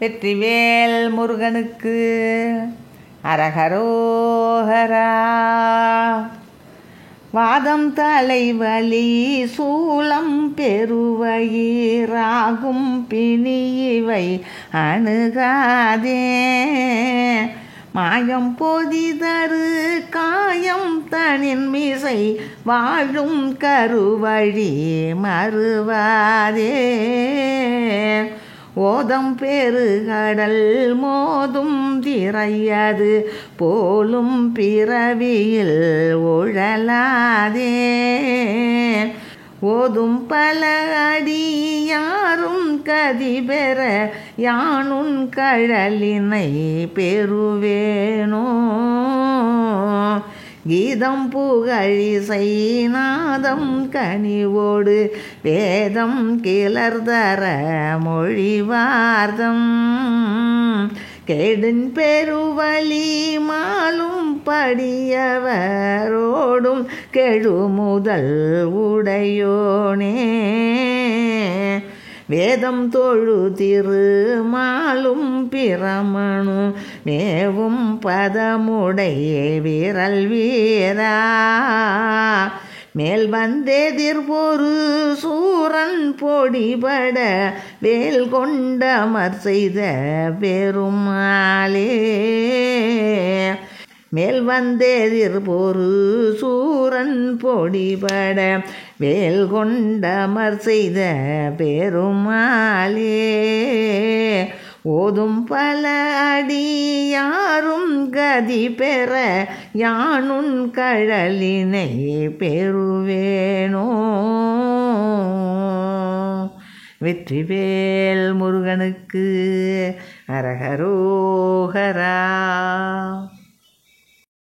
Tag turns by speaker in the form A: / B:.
A: வெற்றிவேல் முருகனுக்கு அரகரோகரா. வாதம் தலைவலி சூலம் பெருவயிராகும் பிணி இவை அணுகாதே. மாயம் பொதிதரு காயம் தனின் மிசை வாழும் கருவழி மறுவாதே. ஓதம் பெருகடல் மோதும் திரையது போலும் பிறவியில் உழலாதே. ஓதும் பல அடியாரும் கதி பெற யானுன் கழலினை பெறுவேனோ. கீதம் புகழிசை நாதம் கனிவோடு வேதம் கிளர்தர மொழிவார்தம். கேடின் பெருவழி மாலும் படியவரோடும் கெழுமுதல் உடையோனே. வேதம் தொழு திருமாலும் பிரமணு மேவும் பதமுடைய விரல் வீரா. மேல் வந்தெதிர்பொரு சூரன் பொடிபட வேல் கொண்டமர் செய்த பெருமாளே. மேல் வந்தெதிர்பொரு சூரன் பொடிபட வேல் கொண்டமர் செய்த பெருமாளே. ஓதும் பல அடியாரும் கதி பெற யானுன் கழலினை பெறுவேனோ. வெற்றிவேல் முருகனுக்கு அரகரோகரா.